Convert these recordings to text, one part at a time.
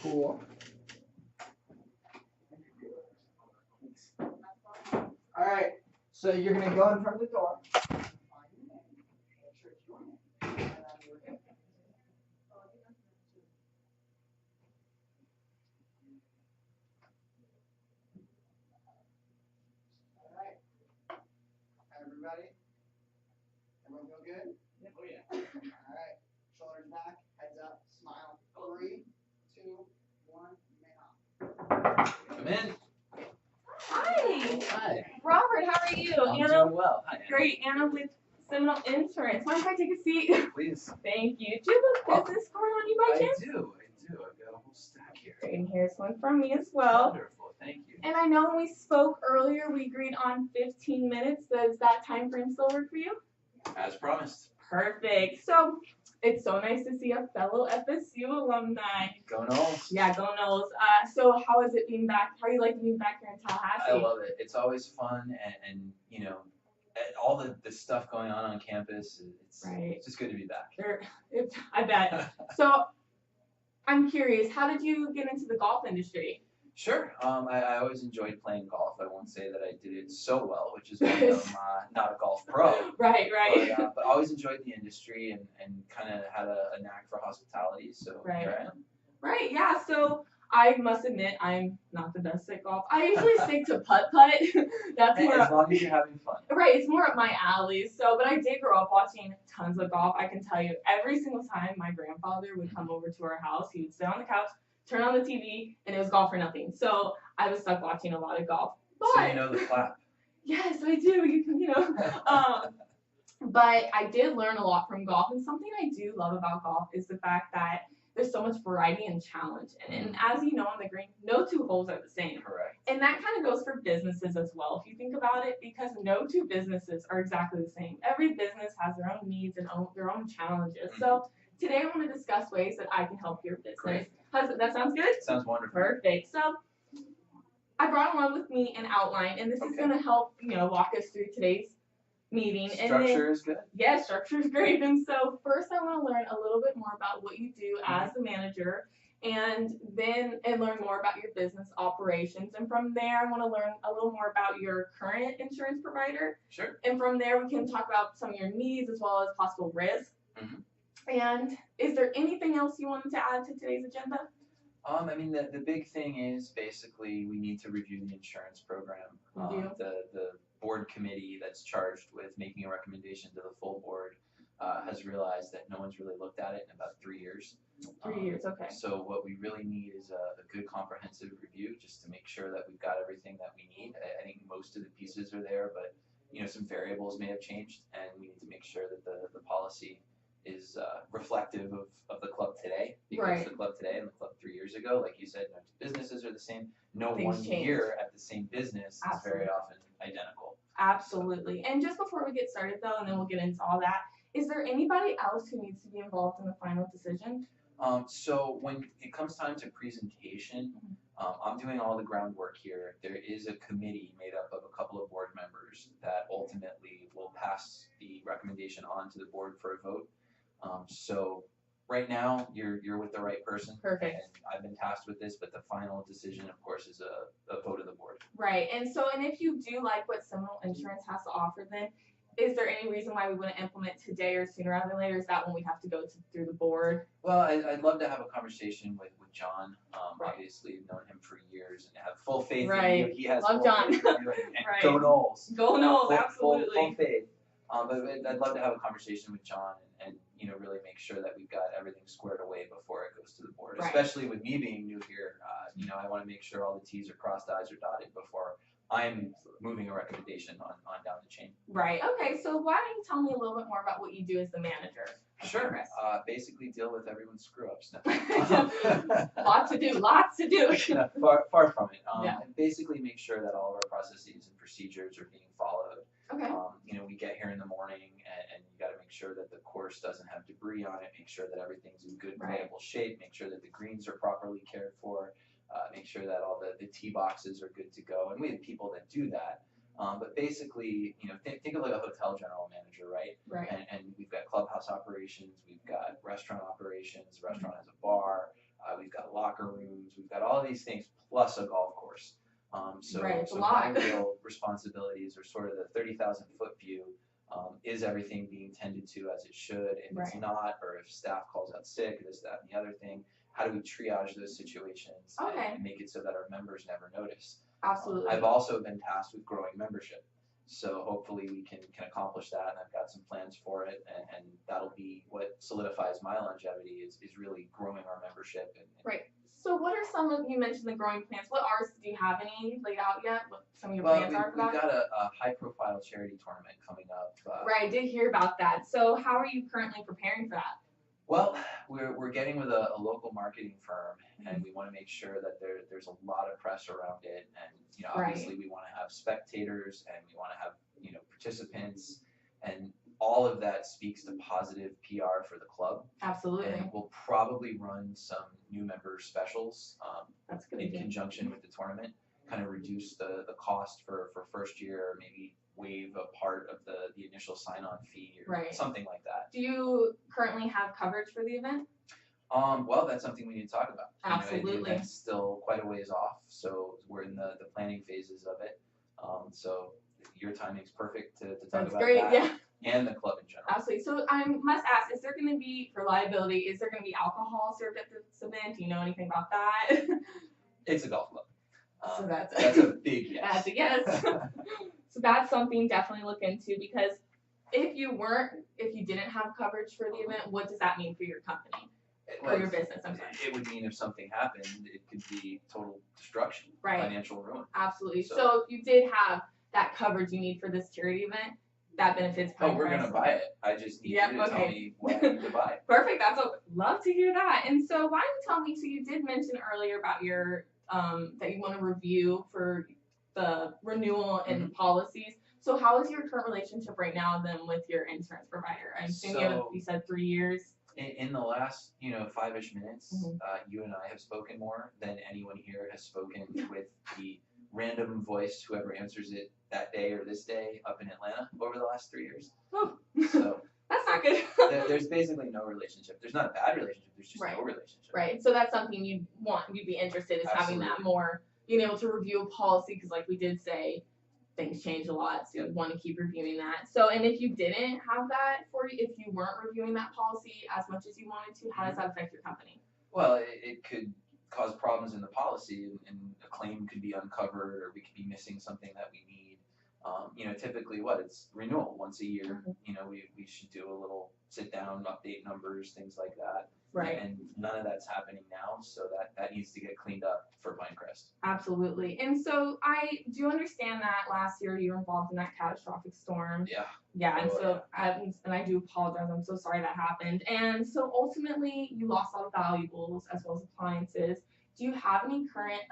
Cool. All right. So you're gonna go in front of the door. All right. Everybody. Everyone feel good? Oh yeah. All right. Shoulders back, heads up, smile. 3, 2, 1. Come in. Hi. Hi. Robert, how are you? I'm Anna? doing well. Hi, Anna. Great. Anna with Seminole Insurance. Mind if I take a seat? Please. Thank you. Do you have a business card on you by chance? I do. I've got a whole stack here. Great. And here's one from me as well. Wonderful. Thank you. And I know when we spoke earlier, we agreed on 15 minutes. Does that time frame still work for you? As promised. Perfect. So it's so nice to see a fellow FSU alumni. Go Knowles. Yeah, go Knowles. So how is it being back? How do you like being back here in Tallahassee? I love it. It's always fun, and you know, all the stuff going on campus. It's just good to be back. I bet. So I'm curious, how did you get into the golf industry? Sure. I always enjoyed playing golf. I won't say that I did it so well, which is why I'm not a golf pro. Right. But I always enjoyed the industry and kind of had a knack for hospitality. So here I am. Right. Yeah. So I must admit, I'm not the best at golf. I usually stick to putt-putt. That's more as long as you're having fun. Right. It's more up my alley. So, but I did grow up watching tons of golf. I can tell you, every single time my grandfather would come over to our house, he would sit on the couch, turn on the TV, and it was golf or nothing. So I was stuck watching a lot of golf. But, so you know the clap. Yes, I do. You know. But I did learn a lot from golf, and something I do love about golf is the fact that there's so much variety and challenge. And as you know on the green, no two holes are the same. Correct. And that kind of goes for businesses as well, if you think about it, because no two businesses are exactly the same. Every business has their own needs and their own challenges. Mm-hmm. So today I want to discuss ways that I can help your business. Great. That sounds good? Sounds wonderful. Perfect. So I brought along with me an outline, and this is going to help, walk us through today's meeting. Structure is good. Yes, structure is great. And so first I want to learn a little bit more about what you do as the manager, and learn more about your business operations. And from there I want to learn a little more about your current insurance provider. Sure. And from there we can talk about some of your needs as well as possible risks. Mm-hmm. And is there anything else you wanted to add to today's agenda? I mean, the big thing is basically we need to review the insurance program. The board committee that's charged with making a recommendation to the full board has realized that no one's really looked at it in about 3 years. 3 years, okay. So what we really need is a good comprehensive review just to make sure that we've got everything that we need. I think most of the pieces are there, but some variables may have changed, and we need to make sure that the policy is reflective of the club today, because the club today and the club 3 years ago, like you said, no two businesses are the same. No Things one change. Year at the same business is very often identical. Absolutely. And just before we get started though, and then we'll get into all that, is there anybody else who needs to be involved in the final decision? So when it comes time to presentation, I'm doing all the groundwork here. There is a committee made up of a couple of board members that ultimately will pass the recommendation on to the board for a vote. So right now you're with the right person. Perfect. And I've been tasked with this, but the final decision, of course, is a vote of the board. Right. And if you do like what Seminole Insurance has to offer, then is there any reason why we wouldn't implement today or sooner rather than later? Is that when we have to go through the board? Well, I'd love to have a conversation with John. Obviously, I've known him for years and have full faith in him. He has Love full John. faith in you, and go Knowles. Go Knowles, absolutely. Full faith. But I'd love to have a conversation with John and really make sure that we've got everything squared away before it goes to the board. Right. Especially with me being new here, I want to make sure all the T's are crossed, I's are dotted before I'm moving a recommendation on down the chain. Right. Okay. So why don't you tell me a little bit more about what you do as the manager? Sure. Basically deal with everyone's screw-ups. Lots to do. No, far from it. And basically make sure that all of our processes and procedures are being followed. Okay. We get here in the morning and you got to make sure that the course doesn't have debris on it, make sure that everything's in good playable shape, make sure that the greens are properly cared for, make sure that all the tee boxes are good to go. And we have people that do that. But basically, think of like a hotel general manager, right? Right. And we've got clubhouse operations, we've got restaurant operations, the restaurant has a bar, we've got locker rooms, we've got all these things plus a golf course. So, Right, it's a so lot. my real responsibilities are sort of the 30,000 foot view. Is everything being tended to as it should? If it's Right. not, or if staff calls out sick, this, that, and the other thing, how do we triage those situations Okay. and make it so that our members never notice? Absolutely. I've also been tasked with growing membership. So hopefully we can accomplish that, and I've got some plans for it, and that'll be what solidifies my longevity is really growing our membership. Right. So what are some of, you mentioned the growing plans, what are, do you have any laid out yet? What some of your Well, plans are for we've that? got a high profile charity tournament coming up. Right, I did hear about that. So how are you currently preparing for that? Well, we're getting with a local marketing firm, and we want to make sure that there's a lot of press around it, and obviously we want to have spectators, and we want to have participants, and all of that speaks to positive PR for the club. Absolutely. And we'll probably run some new member specials That's good. in conjunction with the tournament, kind of reduce the cost for first year, maybe waive a part of the initial sign-on fee or Right. something like that. Do you currently have coverage for the event? Well, that's something we need to talk about. Absolutely. The event's still quite a ways off, so we're in the planning phases of it. So your timing's perfect to talk That's about great, that yeah. and the club in general. Absolutely. So I must ask, is there going to be, for liability, is there going to be alcohol served at this event? Do you know anything about that? It's a golf club. So that's a big yes. That's a yes. So that's something definitely look into, because if you didn't have coverage for the event, what does that mean for your company? For your business, I'm sorry. It would mean if something happened, it could be total destruction, Right. financial ruin. Absolutely. So if you did have that coverage you need for this charity event, that benefits Pinecrest. Oh, we're gonna buy it. I just need you to tell me what I need to buy. Perfect. That's what, love to hear that. And so why don't you tell me, so you did mention earlier about your that you want to review for the renewal and policies. So how is your current relationship right now then with your insurance provider? I assume you said 3 years. In the last 5-ish minutes, you and I have spoken more than anyone here has spoken with the random voice, whoever answers it that day or this day up in Atlanta over the last 3 years. Oh. So that's not good. There's basically no relationship. There's not a bad relationship. There's just no relationship. Right. So that's something you'd be interested in, having that more, being able to review a policy, because like we did say, things change a lot, so you want to keep reviewing that. So, and if you didn't have that if you weren't reviewing that policy as much as you wanted to, how does that affect your company? Well, it could cause problems in the policy, and a claim could be uncovered, or we could be missing something that we need. Typically it's renewal once a year. We should do a little sit down, update numbers, things like that. Right. And none of that's happening now, so that needs to get cleaned up for Pinecrest. Absolutely. And so I do understand that last year you were involved in that catastrophic storm. Yeah. Yeah, and I do apologize. I'm so sorry that happened. And so ultimately you lost a lot of valuables as well as appliances. Do you have any current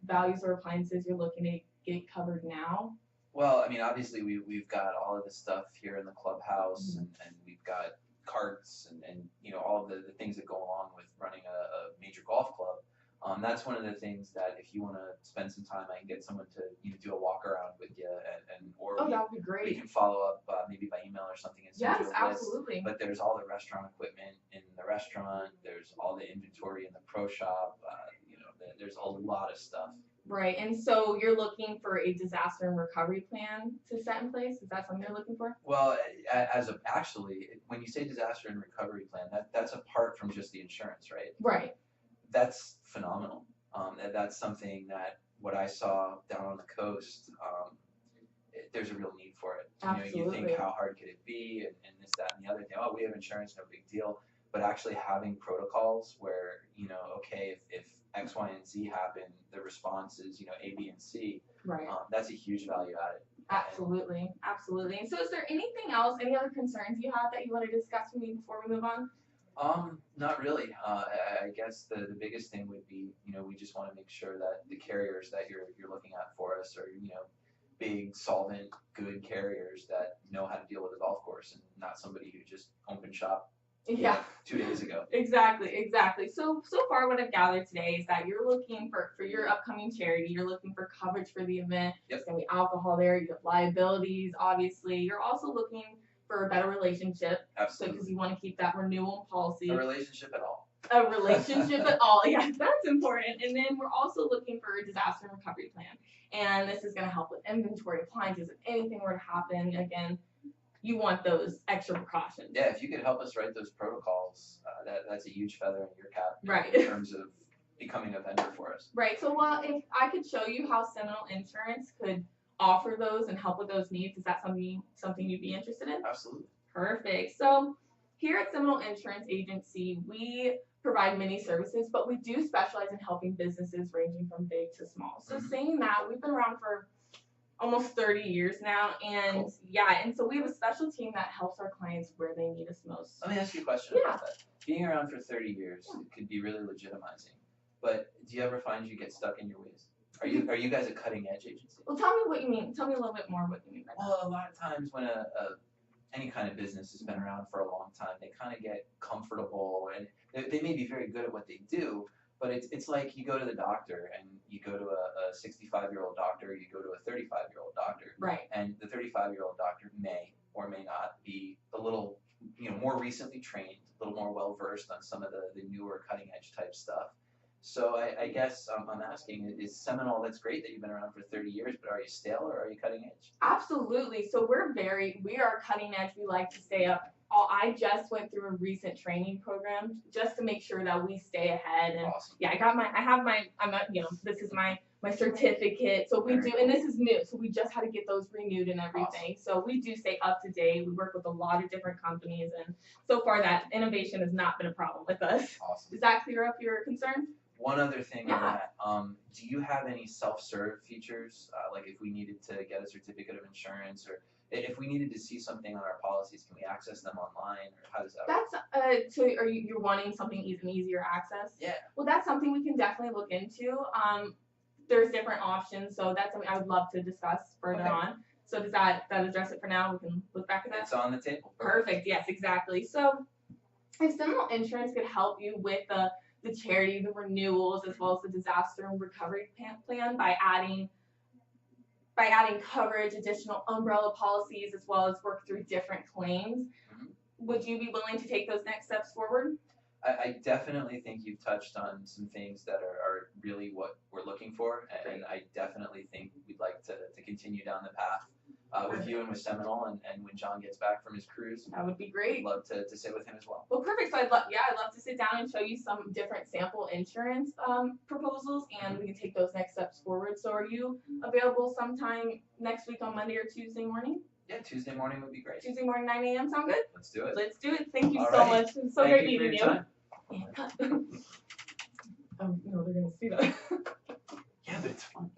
values or appliances you're looking to get covered now? Well, I mean, obviously we've got all of the stuff here in the clubhouse, and we've got carts and all of the things that go along with running a major golf club. That's one of the things that if you want to spend some time, I can get someone to do a walk around with you, or that would be great. We can follow up maybe by email or something. And send you a list. Absolutely. But there's all the restaurant equipment in the restaurant. There's all the inventory in the pro shop. There's a lot of stuff. Right, and so you're looking for a disaster and recovery plan to set in place? Is that something you're looking for? Well, actually, when you say disaster and recovery plan, that's apart from just the insurance, right? Right. That's phenomenal. That's something that what I saw down on the coast, there's a real need for it. Absolutely. You think how hard could it be, and this, that, and the other thing. Oh, we have insurance, no big deal. But actually having protocols where okay, if X, Y, and Z happen, the response is A, B, and C. Right. That's a huge value added. Absolutely, absolutely. And so, is there anything else, any other concerns you have that you want to discuss with me before we move on? Not really. I guess the biggest thing would be, we just want to make sure that the carriers that you're looking at for us are, big, solvent, good carriers that know how to deal with a golf course, and not somebody who just opened shop 2 days ago. Exactly. So far what I've gathered today is that you're looking for your upcoming charity, you're looking for coverage for the event. Yep. There's going to be alcohol there, you have liabilities, obviously. You're also looking for a better relationship. Absolutely. Because you want to keep that renewal policy. A relationship at all. a relationship at all. Yeah, that's important. And then we're also looking for a disaster recovery plan. And this is going to help with inventory, appliances, if anything were to happen. Again, you want those extra precautions. Yeah, if you could help us write those protocols, that's a huge feather in your cap. Right. In terms of becoming a vendor for us. Right. So, well, if I could show you how Seminole Insurance could offer those and help with those needs, is that something you'd be interested in? Absolutely. Perfect. So, here at Seminole Insurance Agency, we provide many services, but we do specialize in helping businesses ranging from big to small. So, saying that, we've been around for almost 30 years now, and Cool. yeah, and so we have a special team that helps our clients where they need us most. Let me ask you a question about that. Being around for 30 years could be really legitimizing, but do you ever find you get stuck in your ways? Are you guys a cutting edge agency? Well, tell me what you mean. Tell me a little bit more what you mean by that. Well, a lot of times when any kind of business has been around for a long time, they kind of get comfortable, and they may be very good at what they do, but it's like you go to the doctor, and you go to a 65-year-old doctor, you go to a 35-year-old doctor, Right. and the 35-year-old doctor may or may not be a little, more recently trained, a little more well versed on some of the newer cutting edge type stuff. So I guess I'm asking, is Seminole, that's great that you've been around for 30 years, but are you stale or are you cutting edge? Absolutely. So we are cutting edge. We like to stay up. I just went through a recent training program just to make sure that we stay ahead. And Awesome. yeah, this is my certificate. So we do, and this is new. So we just had to get those renewed and everything. Awesome. So we do stay up to date. We work with a lot of different companies, and so far that innovation has not been a problem with us. Awesome. Does that clear up your concern? One other thing on that, do you have any self-serve features? Like if we needed to get a certificate of insurance, or if we needed to see something on our policies, can we access them online, or how does that work? So you're wanting something easier access? Yeah. Well, that's something we can definitely look into. There's different options, so that's something I would love to discuss further on. So does that address it for now? We can look back at that. It's on the table. Perfect. Yes, exactly. So if Seminole Insurance could help you with the charity, the renewals, as well as the disaster and recovery plan by adding coverage, additional umbrella policies, as well as work through different claims. Mm-hmm. Would you be willing to take those next steps forward? I definitely think you've touched on some things that are really what we're looking for, and I definitely think we'd like to continue down the path with you and with Seminole, and when John gets back from his cruise. That would be great. I'd love to sit with him as well. Well, perfect. So I'd love to sit down and show you some different sample insurance proposals, and we can take those next steps forward. So are you available sometime next week on Monday or Tuesday morning? Yeah, Tuesday morning would be great. Tuesday morning, 9 a.m. Sound good? Let's do it. Let's do it. Thank you All so right. much. It's so Thank great you meeting for your you. Oh, no, they're going to see that. Yeah, but it's fun.